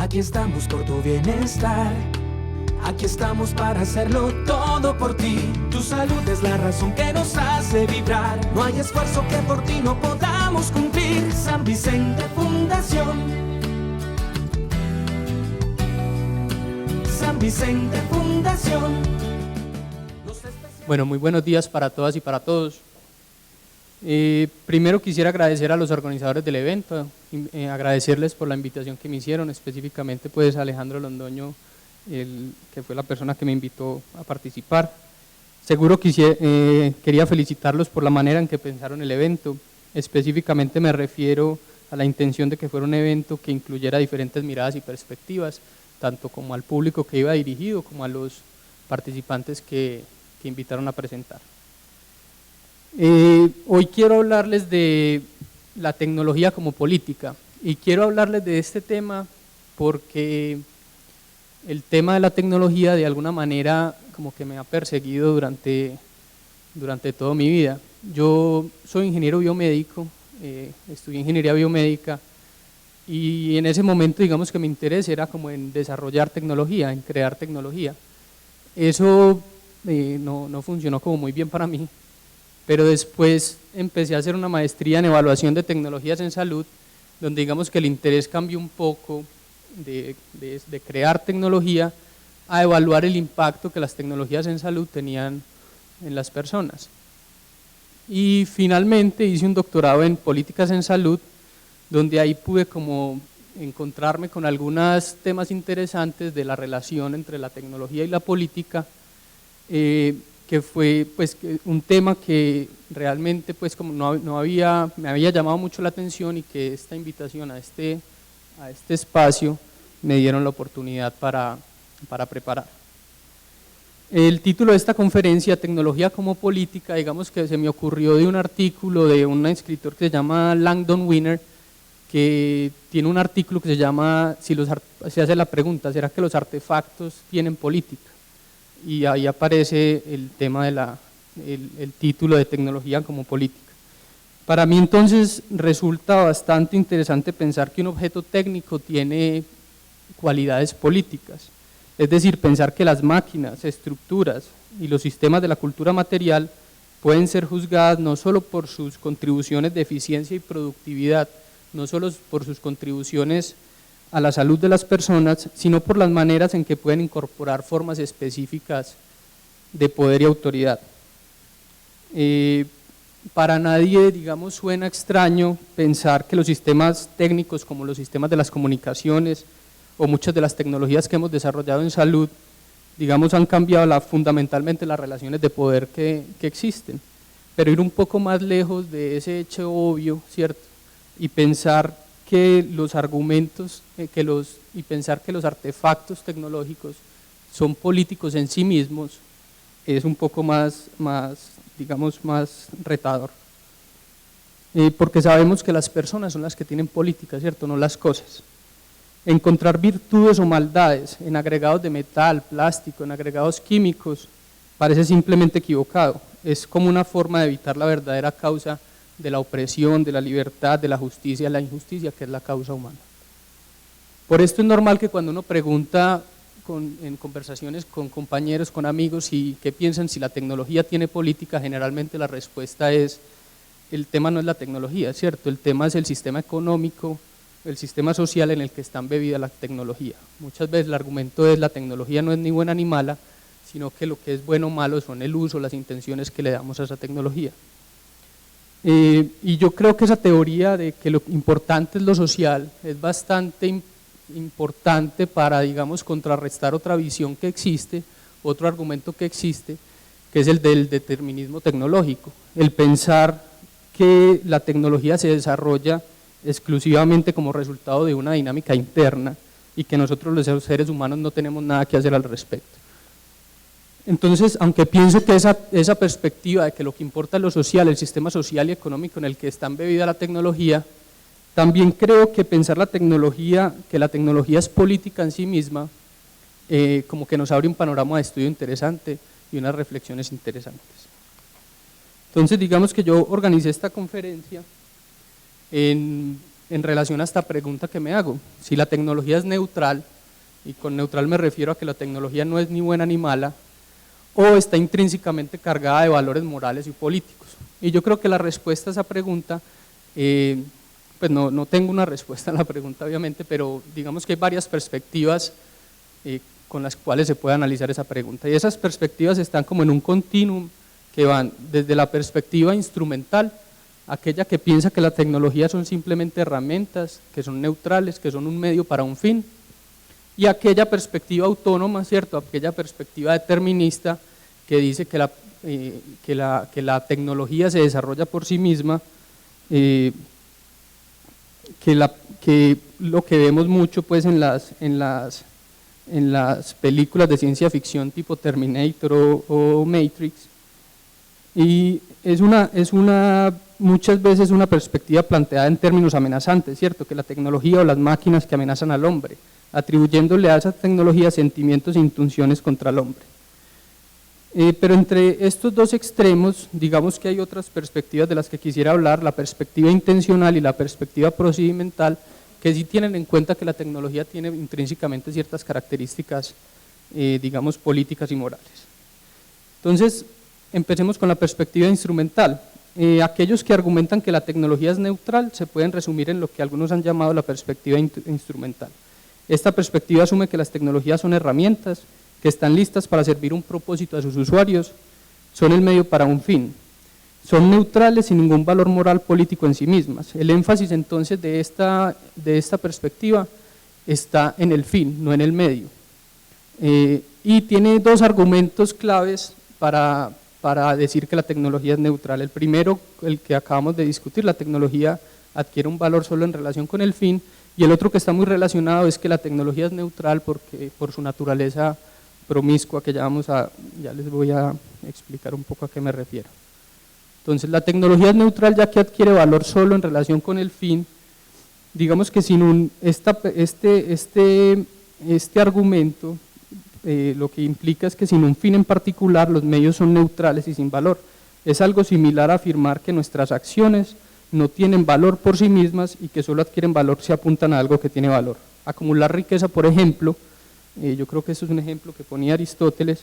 Aquí estamos por tu bienestar. Aquí estamos para hacerlo todo por ti. Tu salud es la razón que nos hace vibrar. No hay esfuerzo que por ti no podamos cumplir. San Vicente Fundación. San Vicente Fundación. Bueno, muy buenos días para todas y para todos. Primero quisiera agradecer a los organizadores del evento, agradecerles por la invitación que me hicieron, específicamente pues a Alejandro Londoño, que fue la persona que me invitó a participar. Quería felicitarlos por la manera en que pensaron el evento. Específicamente me refiero a la intención de que fuera un evento que incluyera diferentes miradas y perspectivas, tanto como al público que iba dirigido como a los participantes que invitaron a presentar. Hoy quiero hablarles de la tecnología como política y quiero hablarles de este tema porque el tema de la tecnología de alguna manera como que me ha perseguido durante toda mi vida. Yo soy ingeniero biomédico, estudié ingeniería biomédica y en ese momento digamos que mi interés era como en desarrollar tecnología, en crear tecnología. Eso no funcionó como muy bien para mí, pero después empecé a hacer una maestría en evaluación de tecnologías en salud, donde digamos que el interés cambió un poco de crear tecnología a evaluar el impacto que las tecnologías en salud tenían en las personas. Y finalmente hice un doctorado en políticas en salud, donde ahí pude como encontrarme con algunos temas interesantes de la relación entre la tecnología y la política, que fue pues un tema que realmente pues como me había llamado mucho la atención y que esta invitación a este espacio me dieron la oportunidad para preparar. El título de esta conferencia, Tecnología como Política, digamos que se me ocurrió de un artículo de un escritor que se llama Langdon Winner, que tiene un artículo que se llama, se hace la pregunta, ¿será que los artefactos tienen política? Y ahí aparece el tema el título de tecnología como política. Para mí entonces resulta bastante interesante pensar que un objeto técnico tiene cualidades políticas, es decir, pensar que las máquinas, estructuras y los sistemas de la cultura material pueden ser juzgadas no solo por sus contribuciones de eficiencia y productividad, no solo por sus contribuciones a la salud de las personas, sino por las maneras en que pueden incorporar formas específicas de poder y autoridad. Para nadie, digamos, suena extraño pensar que los sistemas técnicos como los sistemas de las comunicaciones o muchas de las tecnologías que hemos desarrollado en salud, digamos, han cambiado fundamentalmente las relaciones de poder que existen, pero ir un poco más lejos de ese hecho obvio, ¿cierto? Y pensar que los argumentos y pensar que los artefactos tecnológicos son políticos en sí mismos es un poco más retador. Porque sabemos que las personas son las que tienen política, ¿cierto? No las cosas. Encontrar virtudes o maldades en agregados de metal, plástico, en agregados químicos, parece simplemente equivocado. Es como una forma de evitar la verdadera causa de la opresión, de la libertad, de la justicia, de la injusticia, que es la causa humana. Por esto es normal que cuando uno pregunta en conversaciones con compañeros, con amigos, y qué piensan si la tecnología tiene política, generalmente la respuesta es, el tema no es la tecnología, ¿cierto? El tema es el sistema económico, el sistema social en el que está embebida la tecnología. Muchas veces el argumento es, la tecnología no es ni buena ni mala, sino que lo que es bueno o malo son el uso, las intenciones que le damos a esa tecnología. Y yo creo que esa teoría de que lo importante es lo social es bastante importante para, digamos, contrarrestar otra visión que existe, otro argumento que existe, que es el del determinismo tecnológico, el pensar que la tecnología se desarrolla exclusivamente como resultado de una dinámica interna y que nosotros los seres humanos no tenemos nada que hacer al respecto. Entonces, aunque pienso que esa perspectiva de que lo que importa es lo social, el sistema social y económico en el que está embebida la tecnología, también creo que pensar que la tecnología es política en sí misma, como que nos abre un panorama de estudio interesante y unas reflexiones interesantes. Entonces, digamos que yo organicé esta conferencia en relación a esta pregunta que me hago. Si la tecnología es neutral, y con neutral me refiero a que la tecnología no es ni buena ni mala, o está intrínsecamente cargada de valores morales y políticos. Y yo creo que la respuesta a esa pregunta, pues no tengo una respuesta a la pregunta obviamente, pero digamos que hay varias perspectivas con las cuales se puede analizar esa pregunta. Y esas perspectivas están como en un continuum que van desde la perspectiva instrumental, aquella que piensa que la tecnología son simplemente herramientas, que son neutrales, que son un medio para un fin, y aquella perspectiva autónoma, ¿cierto? Aquella perspectiva determinista que dice que la tecnología se desarrolla por sí misma, que lo que vemos mucho pues en las películas de ciencia ficción tipo Terminator o Matrix, y es muchas veces una perspectiva planteada en términos amenazantes, ¿cierto? Que la tecnología o las máquinas que amenazan al hombre, atribuyéndole a esa tecnología sentimientos e intenciones contra el hombre. Pero entre estos dos extremos, digamos que hay otras perspectivas de las que quisiera hablar, la perspectiva intencional y la perspectiva procedimental, que sí tienen en cuenta que la tecnología tiene intrínsecamente ciertas características, digamos, políticas y morales. Entonces, empecemos con la perspectiva instrumental. Aquellos que argumentan que la tecnología es neutral se pueden resumir en lo que algunos han llamado la perspectiva instrumental. Esta perspectiva asume que las tecnologías son herramientas que están listas para servir un propósito a sus usuarios, son el medio para un fin, son neutrales sin ningún valor moral político en sí mismas. El énfasis entonces de esta perspectiva está en el fin, no en el medio. Y tiene dos argumentos claves para decir que la tecnología es neutral. El primero, el que acabamos de discutir, la tecnología adquiere un valor solo en relación con el fin, y el otro que está muy relacionado es que la tecnología es neutral porque por su naturaleza promiscua, que ya les voy a explicar un poco a qué me refiero. Entonces, la tecnología es neutral ya que adquiere valor solo en relación con el fin. Digamos que sin este argumento, lo que implica es que sin un fin en particular los medios son neutrales y sin valor. Es algo similar a afirmar que nuestras acciones no tienen valor por sí mismas y que solo adquieren valor si apuntan a algo que tiene valor. Acumular riqueza, por ejemplo, yo creo que eso es un ejemplo que ponía Aristóteles,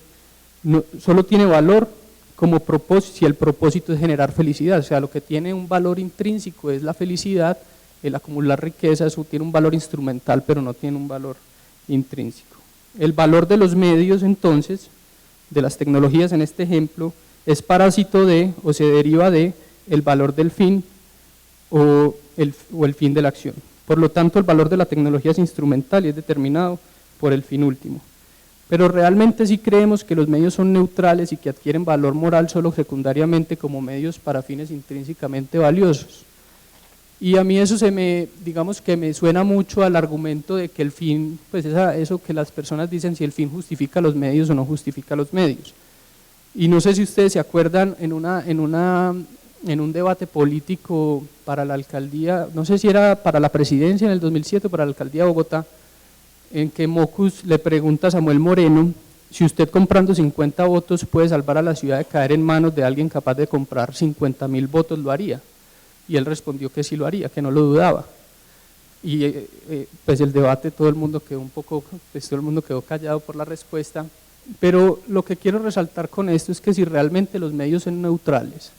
solo tiene valor como propósito, si el propósito es generar felicidad, o sea, lo que tiene un valor intrínseco es la felicidad, el acumular riqueza, eso tiene un valor instrumental, pero no tiene un valor intrínseco. El valor de los medios, entonces, de las tecnologías en este ejemplo, es parásito de, o se deriva de, el valor del fin o el fin de la acción. Por lo tanto, el valor de la tecnología es instrumental y es determinado por el fin último. Pero realmente sí creemos que los medios son neutrales y que adquieren valor moral solo secundariamente como medios para fines intrínsecamente valiosos. Y a mí eso digamos que me suena mucho al argumento de que el fin, pues eso que las personas dicen si el fin justifica los medios o no justifica los medios. Y no sé si ustedes se acuerdan en un debate político para la alcaldía, no sé si era para la presidencia en el 2007 o para la alcaldía de Bogotá, en que Mocus le pregunta a Samuel Moreno si usted comprando 50 votos puede salvar a la ciudad de caer en manos de alguien capaz de comprar 50.000 votos, ¿lo haría? Y él respondió que sí lo haría, que no lo dudaba. Y pues el debate todo el mundo quedó callado por la respuesta, pero lo que quiero resaltar con esto es que si realmente los medios son neutrales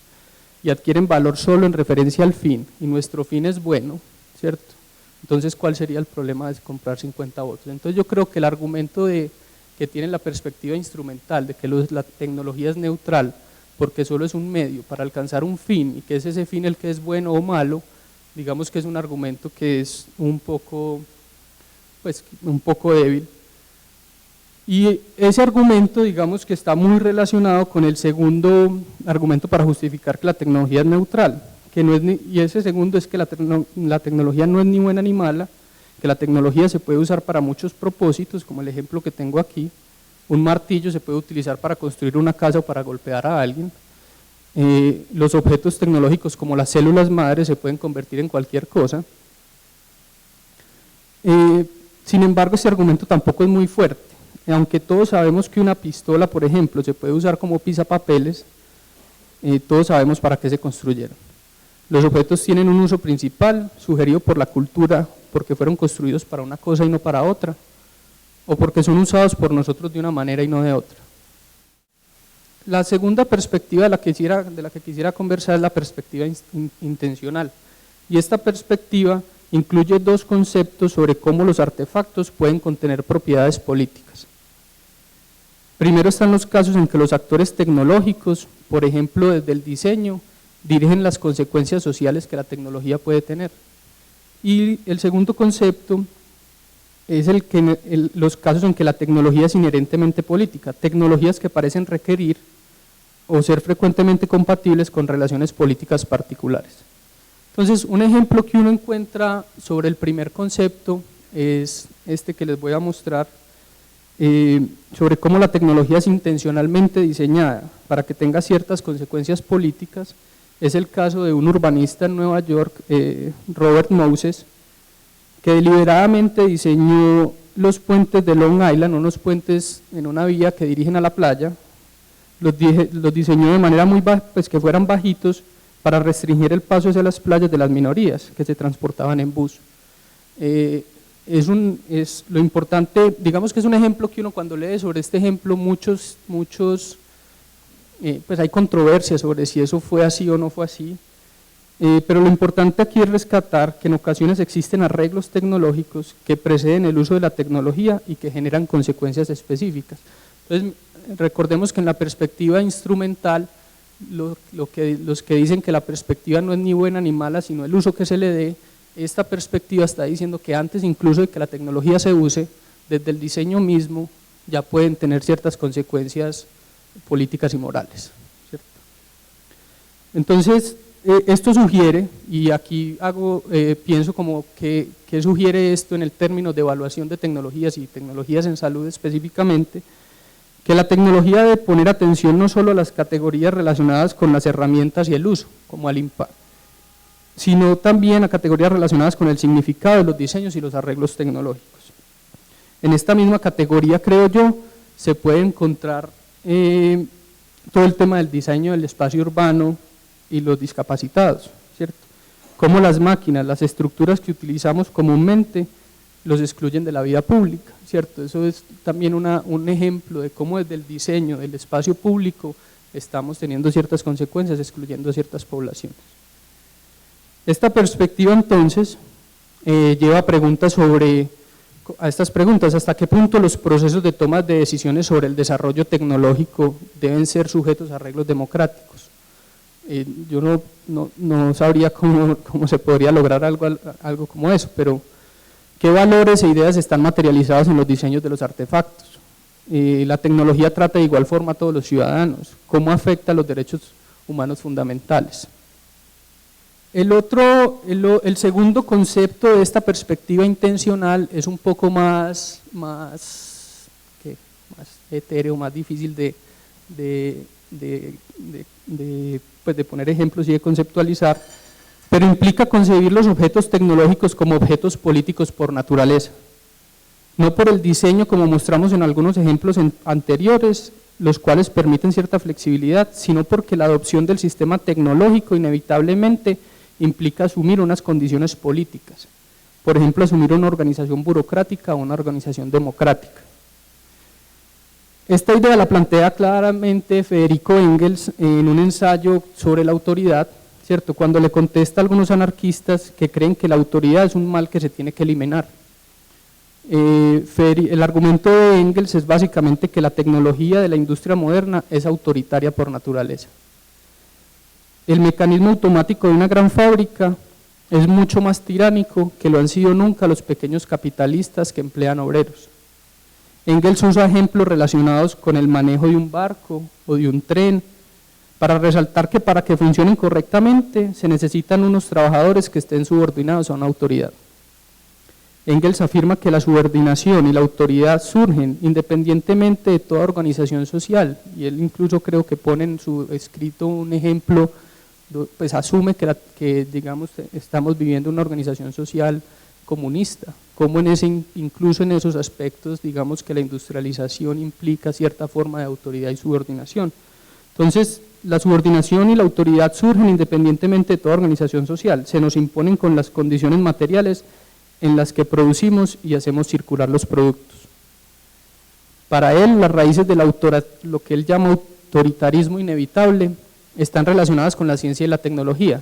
y adquieren valor solo en referencia al fin, y nuestro fin es bueno, ¿cierto? Entonces, ¿cuál sería el problema de comprar 50 votos? Entonces, yo creo que el argumento que tiene la perspectiva instrumental, de que la tecnología es neutral, porque solo es un medio para alcanzar un fin, y que es ese fin el que es bueno o malo, digamos que es un argumento que es un poco débil. Y ese argumento, digamos que está muy relacionado con el segundo argumento para justificar que la tecnología es neutral, y ese segundo es que la tecnología no es ni buena ni mala, que la tecnología se puede usar para muchos propósitos, como el ejemplo que tengo aquí. Un martillo se puede utilizar para construir una casa o para golpear a alguien. Los objetos tecnológicos como las células madres se pueden convertir en cualquier cosa. Sin embargo, este argumento tampoco es muy fuerte. Aunque todos sabemos que una pistola, por ejemplo, se puede usar como pisapapeles, todos sabemos para qué se construyeron. Los objetos tienen un uso principal, sugerido por la cultura, porque fueron construidos para una cosa y no para otra, o porque son usados por nosotros de una manera y no de otra. La segunda perspectiva de la que quisiera conversar es la perspectiva intencional, y esta perspectiva incluye dos conceptos sobre cómo los artefactos pueden contener propiedades políticas. Primero están los casos en que los actores tecnológicos, por ejemplo desde el diseño, dirigen las consecuencias sociales que la tecnología puede tener. Y el segundo concepto es los casos en que la tecnología es inherentemente política, tecnologías que parecen requerir o ser frecuentemente compatibles con relaciones políticas particulares. Entonces, un ejemplo que uno encuentra sobre el primer concepto es este que les voy a mostrar, sobre cómo la tecnología es intencionalmente diseñada para que tenga ciertas consecuencias políticas. Es el caso de un urbanista en Nueva York, Robert Moses, que deliberadamente diseñó los puentes de Long Island, unos puentes en una vía que dirigen a la playa, los diseñó de manera pues que fueran bajitos para restringir el paso hacia las playas de las minorías que se transportaban en bus. Lo importante, digamos que es un ejemplo que uno cuando lee sobre este ejemplo, pues hay controversia sobre si eso fue así o no fue así, pero lo importante aquí es rescatar que en ocasiones existen arreglos tecnológicos que preceden el uso de la tecnología y que generan consecuencias específicas. Entonces, recordemos que en la perspectiva instrumental, los que dicen que la perspectiva no es ni buena ni mala, sino el uso que se le dé, esta perspectiva está diciendo que antes incluso de que la tecnología se use, desde el diseño mismo ya pueden tener ciertas consecuencias políticas y morales, ¿cierto? Entonces, esto sugiere, y aquí pienso como que sugiere esto en el término de evaluación de tecnologías y tecnologías en salud específicamente, que la tecnología debe poner atención no solo a las categorías relacionadas con las herramientas y el uso, como al impacto, sino también a categorías relacionadas con el significado de los diseños y los arreglos tecnológicos. En esta misma categoría, creo yo, se puede encontrar todo el tema del diseño del espacio urbano y los discapacitados, ¿cierto? Cómo las máquinas, las estructuras que utilizamos comúnmente los excluyen de la vida pública, ¿cierto? Eso es también un ejemplo de cómo desde el diseño del espacio público estamos teniendo ciertas consecuencias, excluyendo a ciertas poblaciones. Esta perspectiva entonces lleva a estas preguntas: ¿hasta qué punto los procesos de toma de decisiones sobre el desarrollo tecnológico deben ser sujetos a arreglos democráticos? Yo no sabría cómo se podría lograr algo como eso, pero ¿qué valores e ideas están materializados en los diseños de los artefactos? La tecnología trata de igual forma a todos los ciudadanos. ¿Cómo afecta a los derechos humanos fundamentales? El segundo concepto de esta perspectiva intencional es un poco más etéreo, más difícil de poner ejemplos y de conceptualizar, pero implica concebir los objetos tecnológicos como objetos políticos por naturaleza, no por el diseño como mostramos en algunos ejemplos anteriores, los cuales permiten cierta flexibilidad, sino porque la adopción del sistema tecnológico inevitablemente implica asumir unas condiciones políticas, por ejemplo, asumir una organización burocrática o una organización democrática. Esta idea la plantea claramente Federico Engels en un ensayo sobre la autoridad, ¿cierto? Cuando le contesta a algunos anarquistas que creen que la autoridad es un mal que se tiene que eliminar. El argumento de Engels es básicamente que la tecnología de la industria moderna es autoritaria por naturaleza. El mecanismo automático de una gran fábrica es mucho más tiránico que lo han sido nunca los pequeños capitalistas que emplean obreros. Engels usa ejemplos relacionados con el manejo de un barco o de un tren para resaltar que para que funcionen correctamente se necesitan unos trabajadores que estén subordinados a una autoridad. Engels afirma que la subordinación y la autoridad surgen independientemente de toda organización social, y él incluso creo que pone en su escrito un ejemplo, pues asume que digamos estamos viviendo una organización social comunista, como incluso en esos aspectos digamos que la industrialización implica cierta forma de autoridad y subordinación. Entonces la subordinación y la autoridad surgen independientemente de toda organización social, se nos imponen con las condiciones materiales en las que producimos y hacemos circular los productos. Para él, las raíces de lo que él llama autoritarismo inevitable están relacionadas con la ciencia y la tecnología.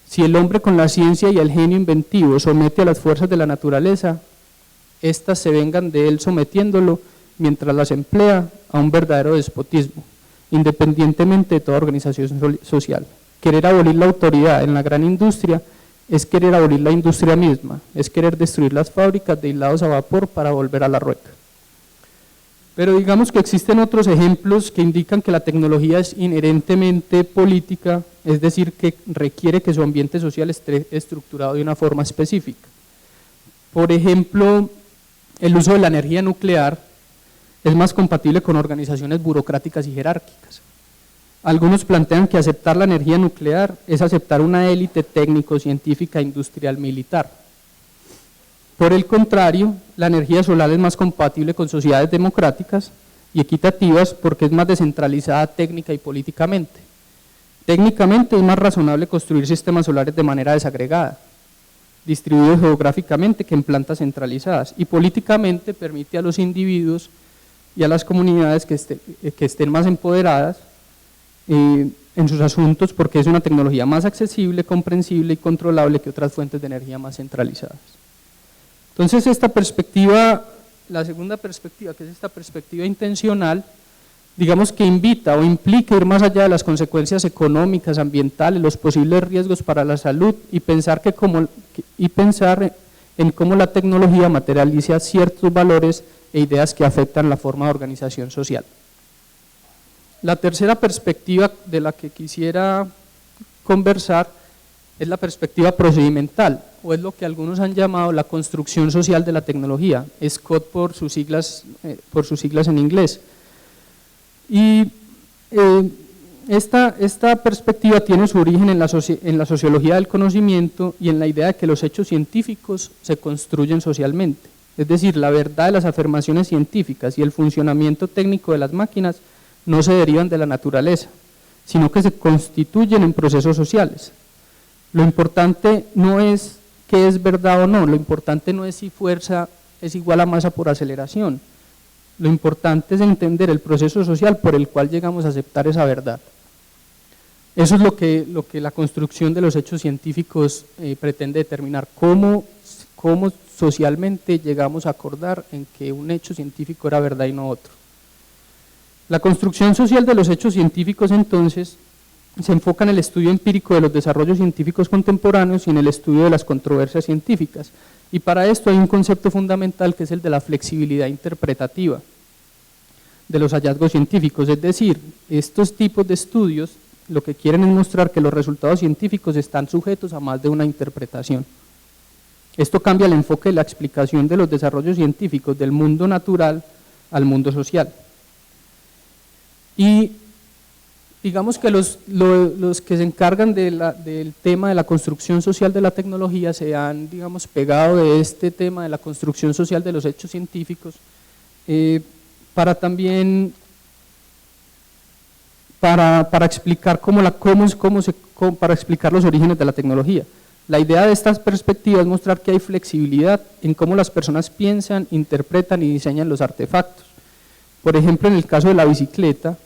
Si el hombre con la ciencia y el genio inventivo somete a las fuerzas de la naturaleza, éstas se vengan de él sometiéndolo mientras las emplea a un verdadero despotismo, independientemente de toda organización social. Querer abolir la autoridad en la gran industria es querer abolir la industria misma, es querer destruir las fábricas de hilados a vapor para volver a la rueca. Pero digamos que existen otros ejemplos que indican que la tecnología es inherentemente política, es decir, que requiere que su ambiente social esté estructurado de una forma específica. Por ejemplo, el uso de la energía nuclear es más compatible con organizaciones burocráticas y jerárquicas. Algunos plantean que aceptar la energía nuclear es aceptar una élite técnico-científica, industrial, militar. Por el contrario, la energía solar es más compatible con sociedades democráticas y equitativas porque es más descentralizada técnica y políticamente. Técnicamente es más razonable construir sistemas solares de manera desagregada, distribuidos geográficamente que en plantas centralizadas, y políticamente permite a los individuos y a las comunidades que estén más empoderadas en sus asuntos porque es una tecnología más accesible, comprensible y controlable que otras fuentes de energía más centralizadas. Entonces esta perspectiva, la segunda perspectiva, que es esta perspectiva intencional, digamos que invita o implica ir más allá de las consecuencias económicas, ambientales, los posibles riesgos para la salud y pensar en cómo la tecnología materializa ciertos valores e ideas que afectan la forma de organización social. La tercera perspectiva de la que quisiera conversar es la perspectiva procedimental, o es lo que algunos han llamado la construcción social de la tecnología, SCOT por sus siglas en inglés. Y esta perspectiva tiene su origen en la sociología del conocimiento y en la idea de que los hechos científicos se construyen socialmente, es decir, la verdad de las afirmaciones científicas y el funcionamiento técnico de las máquinas no se derivan de la naturaleza, sino que se constituyen en procesos sociales. Lo importante no es qué es verdad o no, lo importante no es si fuerza es igual a masa por aceleración, lo importante es entender el proceso social por el cual llegamos a aceptar esa verdad. Eso es lo que la construcción de los hechos científicos pretende determinar, cómo socialmente llegamos a acordar en que un hecho científico era verdad y no otro. La construcción social de los hechos científicos entonces se enfoca en el estudio empírico de los desarrollos científicos contemporáneos y en el estudio de las controversias científicas. Y para esto hay un concepto fundamental que es el de la flexibilidad interpretativa de los hallazgos científicos, es decir, estos tipos de estudios lo que quieren es mostrar que los resultados científicos están sujetos a más de una interpretación. Esto cambia el enfoque de la explicación de los desarrollos científicos del mundo natural al mundo social. Y digamos que los que se encargan del tema de la construcción social de la tecnología se han, digamos, pegado de este tema de la construcción social de los hechos científicos para también, para explicar para explicar los orígenes de la tecnología. La idea de estas perspectivas es mostrar que hay flexibilidad en cómo las personas piensan, interpretan y diseñan los artefactos. Por ejemplo, en el caso de la bicicleta,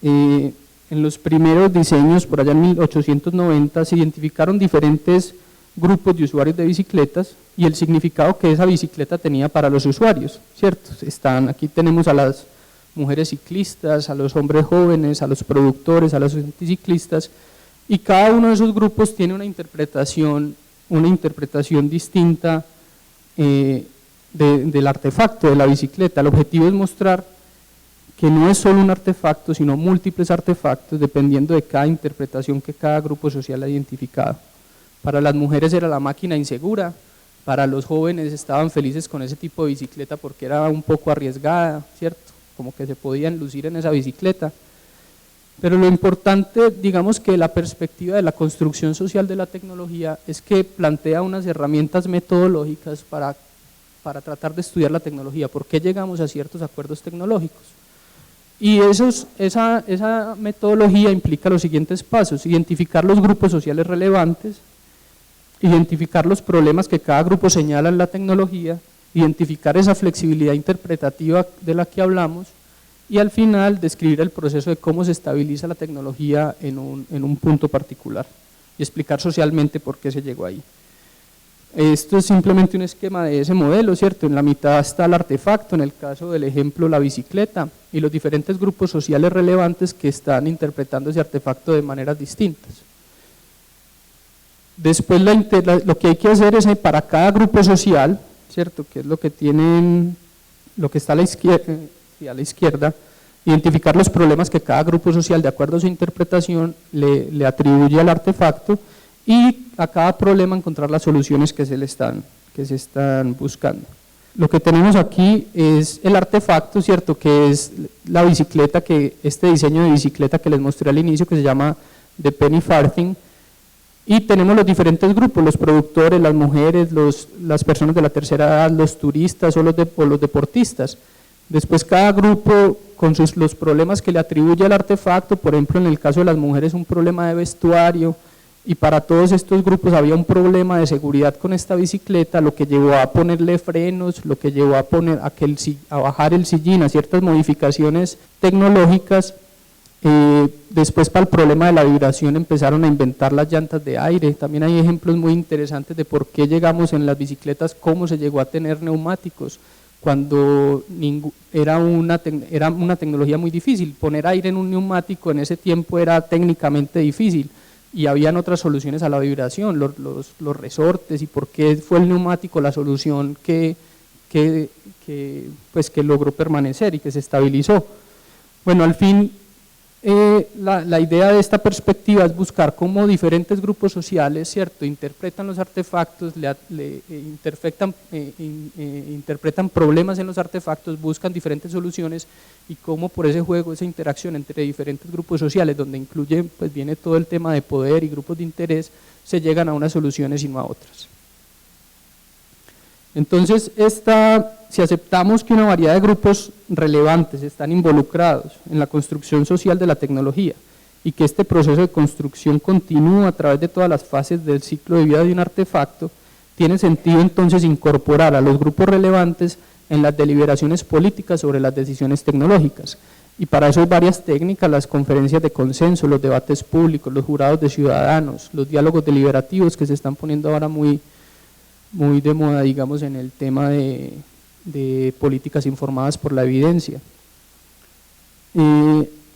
en los primeros diseños, por allá en 1890, se identificaron diferentes grupos de usuarios de bicicletas y el significado que esa bicicleta tenía para los usuarios, ¿cierto? Aquí tenemos a las mujeres ciclistas, a los hombres jóvenes, a los productores, a los anticiclistas, y cada uno de esos grupos tiene una interpretación distinta del artefacto de la bicicleta. El objetivo es mostrar que no es solo un artefacto, sino múltiples artefactos, dependiendo de cada interpretación que cada grupo social ha identificado. Para las mujeres era la máquina insegura, para los jóvenes estaban felices con ese tipo de bicicleta porque era un poco arriesgada, ¿cierto? Como que se podían lucir en esa bicicleta. Pero lo importante, digamos que la perspectiva de la construcción social de la tecnología es que plantea unas herramientas metodológicas para tratar de estudiar la tecnología. ¿Por qué llegamos a ciertos acuerdos tecnológicos? Y esa metodología implica los siguientes pasos: identificar los grupos sociales relevantes, identificar los problemas que cada grupo señala en la tecnología, identificar esa flexibilidad interpretativa de la que hablamos, y al final describir el proceso de cómo se estabiliza la tecnología en un punto particular y explicar socialmente por qué se llegó ahí. Esto es simplemente un esquema de ese modelo, ¿cierto? En la mitad está el artefacto, en el caso del ejemplo la bicicleta, y los diferentes grupos sociales relevantes que están interpretando ese artefacto de maneras distintas. Después lo que hay que hacer es para cada grupo social, ¿cierto? Que es lo que está a la izquierda, identificar los problemas que cada grupo social, de acuerdo a su interpretación, le atribuye al artefacto, y a cada problema encontrar las soluciones que se están buscando. Lo que tenemos aquí es el artefacto, ¿cierto? Que es la bicicleta, este diseño de bicicleta que les mostré al inicio, que se llama The Penny Farthing, y tenemos los diferentes grupos: los productores, las mujeres, las personas de la tercera edad, los turistas o los deportistas. Después cada grupo con los problemas que le atribuye al artefacto. Por ejemplo, en el caso de las mujeres, un problema de vestuario, y para todos estos grupos había un problema de seguridad con esta bicicleta, lo que llevó a ponerle frenos, lo que llevó a bajar el sillín, a ciertas modificaciones tecnológicas. Después, para el problema de la vibración, empezaron a inventar las llantas de aire. También hay ejemplos muy interesantes de por qué llegamos en las bicicletas, cómo se llegó a tener neumáticos, cuando era una tecnología muy difícil. Poner aire en un neumático en ese tiempo era técnicamente difícil, y habían otras soluciones a la vibración, los resortes, y por qué fue el neumático la solución que logró permanecer y que se estabilizó. Bueno, al fin, la idea de esta perspectiva es buscar cómo diferentes grupos sociales, ¿cierto?, interpretan los artefactos, interpretan problemas en los artefactos, buscan diferentes soluciones, y cómo por ese juego, esa interacción entre diferentes grupos sociales, donde incluye, pues viene todo el tema de poder y grupos de interés, se llegan a unas soluciones y no a otras. Entonces, si aceptamos que una variedad de grupos relevantes están involucrados en la construcción social de la tecnología, y que este proceso de construcción continúa a través de todas las fases del ciclo de vida de un artefacto, tiene sentido entonces incorporar a los grupos relevantes en las deliberaciones políticas sobre las decisiones tecnológicas. Y para eso hay varias técnicas: las conferencias de consenso, los debates públicos, los jurados de ciudadanos, los diálogos deliberativos, que se están poniendo ahora muy de moda, digamos, en el tema de políticas informadas por la evidencia.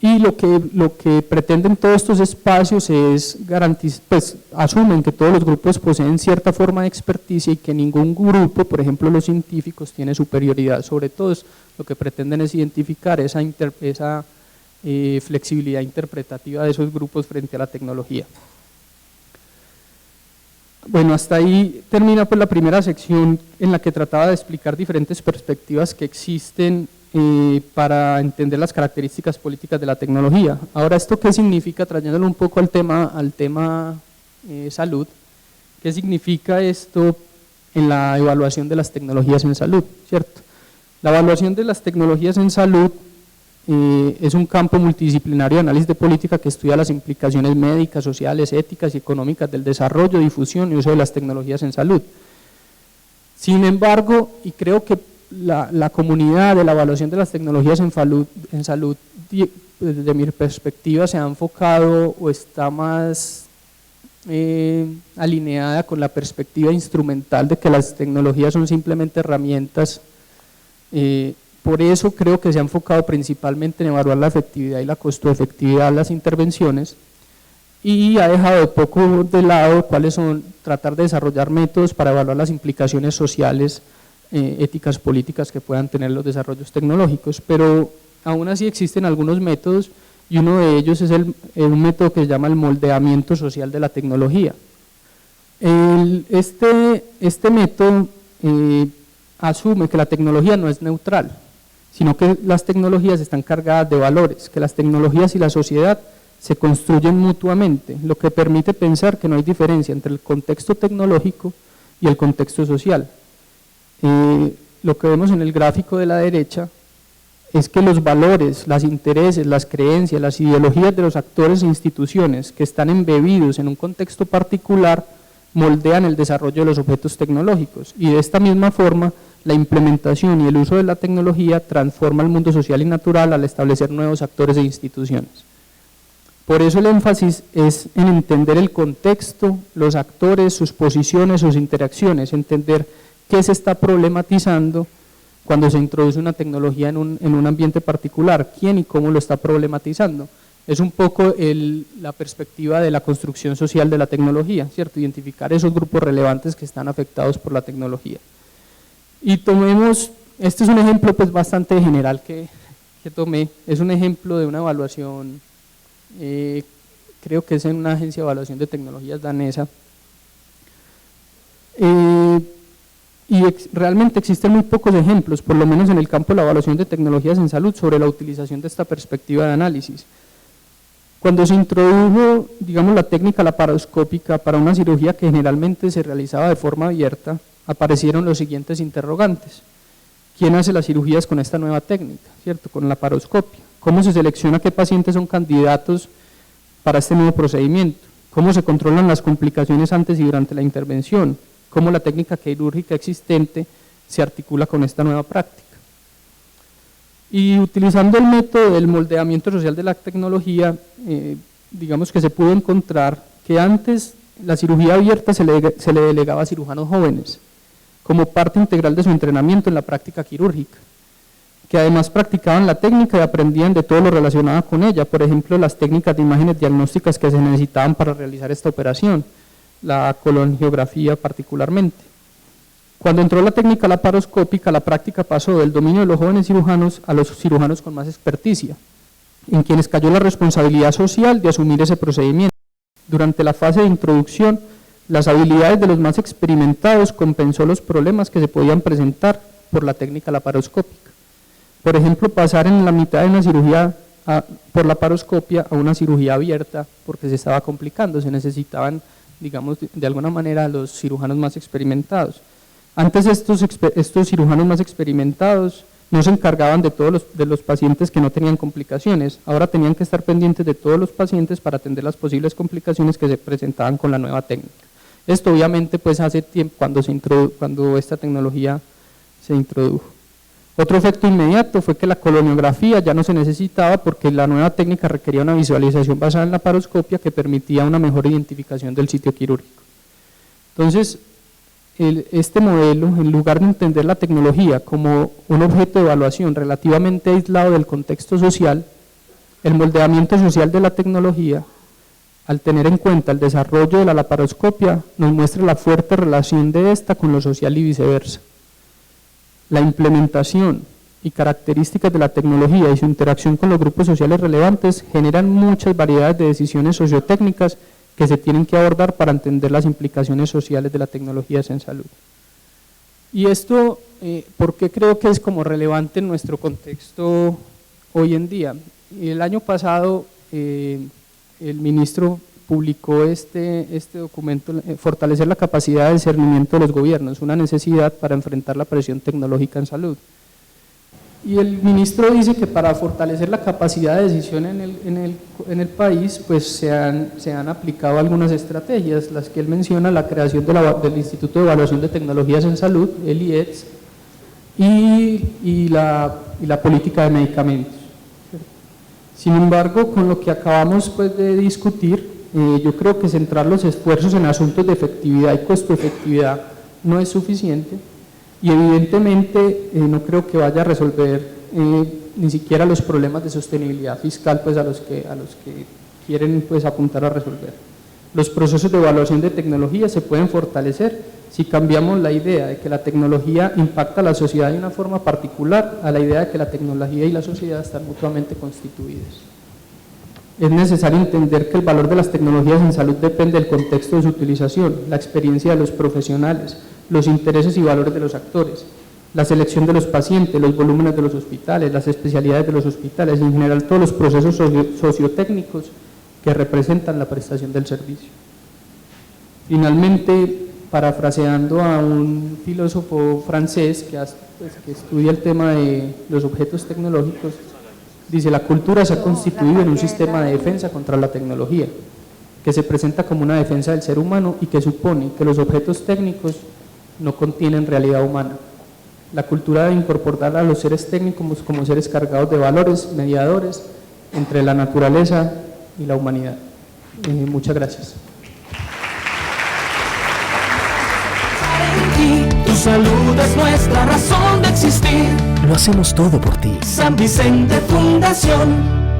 Y lo que pretenden todos estos espacios es garantizar, pues asumen que todos los grupos poseen cierta forma de experticia, y que ningún grupo, por ejemplo los científicos, tiene superioridad sobre todos. Lo que pretenden es identificar esa flexibilidad interpretativa de esos grupos frente a la tecnología. Bueno, hasta ahí termina pues la primera sección, en la que trataba de explicar diferentes perspectivas que existen para entender las características políticas de la tecnología. Ahora, ¿esto qué significa? Trayéndolo un poco al tema salud. ¿Qué significa esto en la evaluación de las tecnologías en salud? ¿Cierto? La evaluación de las tecnologías en salud es un campo multidisciplinario de análisis de política que estudia las implicaciones médicas, sociales, éticas y económicas del desarrollo, difusión y uso de las tecnologías en salud. Sin embargo, y creo que la comunidad de la evaluación de las tecnologías en salud, desde mi perspectiva, se ha enfocado o está más alineada con la perspectiva instrumental de que las tecnologías son simplemente herramientas. Por eso creo que se ha enfocado principalmente en evaluar la efectividad y la costo-efectividad de las intervenciones, y ha dejado poco de lado cuáles son, tratar de desarrollar métodos para evaluar las implicaciones sociales, éticas, políticas que puedan tener los desarrollos tecnológicos. Pero aún así existen algunos métodos, y uno de ellos es un método que se llama el moldeamiento social de la tecnología. Este método asume que la tecnología no es neutral, sino que las tecnologías están cargadas de valores, que las tecnologías y la sociedad se construyen mutuamente, lo que permite pensar que no hay diferencia entre el contexto tecnológico y el contexto social. Lo que vemos en el gráfico de la derecha es que los valores, los intereses, las creencias, las ideologías de los actores e instituciones que están embebidos en un contexto particular moldean el desarrollo de los objetos tecnológicos, y de esta misma forma la implementación y el uso de la tecnología transforma el mundo social y natural al establecer nuevos actores e instituciones. Por eso el énfasis es en entender el contexto, los actores, sus posiciones, sus interacciones, entender qué se está problematizando cuando se introduce una tecnología en un ambiente particular, quién y cómo lo está problematizando. Es un poco la perspectiva de la construcción social de la tecnología, ¿cierto? Identificar esos grupos relevantes que están afectados por la tecnología. Y tomemos, este es un ejemplo pues bastante general que tomé, es un ejemplo de una evaluación, creo que es en una agencia de evaluación de tecnologías danesa, realmente existen muy pocos ejemplos, por lo menos en el campo de la evaluación de tecnologías en salud, sobre la utilización de esta perspectiva de análisis. Cuando se introdujo, digamos, la técnica laparoscópica para una cirugía que generalmente se realizaba de forma abierta, aparecieron los siguientes interrogantes. ¿Quién hace las cirugías con esta nueva técnica, cierto? Con la laparoscopia. ¿Cómo se selecciona qué pacientes son candidatos para este nuevo procedimiento? ¿Cómo se controlan las complicaciones antes y durante la intervención? ¿Cómo la técnica quirúrgica existente se articula con esta nueva práctica? Y utilizando el método del moldeamiento social de la tecnología, digamos que se pudo encontrar que antes la cirugía abierta se le delegaba a cirujanos jóvenes, como parte integral de su entrenamiento en la práctica quirúrgica, que además practicaban la técnica y aprendían de todo lo relacionado con ella, por ejemplo, las técnicas de imágenes diagnósticas que se necesitaban para realizar esta operación, la colongiografía particularmente. Cuando entró la técnica laparoscópica, la práctica pasó del dominio de los jóvenes cirujanos a los cirujanos con más experticia, en quienes cayó la responsabilidad social de asumir ese procedimiento. Durante la fase de introducción, las habilidades de los más experimentados compensó los problemas que se podían presentar por la técnica laparoscópica. Por ejemplo, pasar en la mitad de una cirugía por laparoscopia a una cirugía abierta porque se estaba complicando, se necesitaban, digamos, de alguna manera los cirujanos más experimentados. Antes estos cirujanos más experimentados no se encargaban de todos los pacientes que no tenían complicaciones, ahora tenían que estar pendientes de todos los pacientes para atender las posibles complicaciones que se presentaban con la nueva técnica. Esto obviamente pues hace tiempo cuando esta tecnología se introdujo. Otro efecto inmediato fue que la coloniografía ya no se necesitaba porque la nueva técnica requería una visualización basada en la laparoscopia que permitía una mejor identificación del sitio quirúrgico. Entonces, este modelo, en lugar de entender la tecnología como un objeto de evaluación relativamente aislado del contexto social, el moldeamiento social de la tecnología, al tener en cuenta el desarrollo de la laparoscopia, nos muestra la fuerte relación de esta con lo social y viceversa. La implementación y características de la tecnología y su interacción con los grupos sociales relevantes generan muchas variedades de decisiones sociotécnicas que se tienen que abordar para entender las implicaciones sociales de la tecnología en salud. Y esto, ¿por qué creo que es como relevante en nuestro contexto hoy en día? El año pasado el ministro publicó este documento, Fortalecer la capacidad de discernimiento de los gobiernos, una necesidad para enfrentar la presión tecnológica en salud. Y el ministro dice que para fortalecer la capacidad de decisión en el país, pues se han aplicado algunas estrategias, las que él menciona, la creación del Instituto de Evaluación de Tecnologías en Salud, el IETS, y la política de medicamentos. Sin embargo, con lo que acabamos pues, de discutir, yo creo que centrar los esfuerzos en asuntos de efectividad y costo-efectividad no es suficiente, y evidentemente no creo que vaya a resolver ni siquiera los problemas de sostenibilidad fiscal pues, a los que quieren pues, apuntar a resolver. Los procesos de evaluación de tecnología se pueden fortalecer si cambiamos la idea de que la tecnología impacta a la sociedad de una forma particular a la idea de que la tecnología y la sociedad están mutuamente constituidas. Es necesario entender que el valor de las tecnologías en salud depende del contexto de su utilización, la experiencia de los profesionales, los intereses y valores de los actores, la selección de los pacientes, los volúmenes de los hospitales, las especialidades de los hospitales y en general todos los procesos sociotécnicos que representan la prestación del servicio. Finalmente, parafraseando a un filósofo francés que estudia el tema de los objetos tecnológicos, dice: la cultura se ha constituido en un sistema de defensa contra la tecnología, que se presenta como una defensa del ser humano y que supone que los objetos técnicos no contienen realidad humana. La cultura debe incorporar a los seres técnicos como seres cargados de valores mediadores entre la naturaleza y la humanidad. Muchas gracias. Tu salud es nuestra razón de existir. Lo hacemos todo por ti. San Vicente Fundación.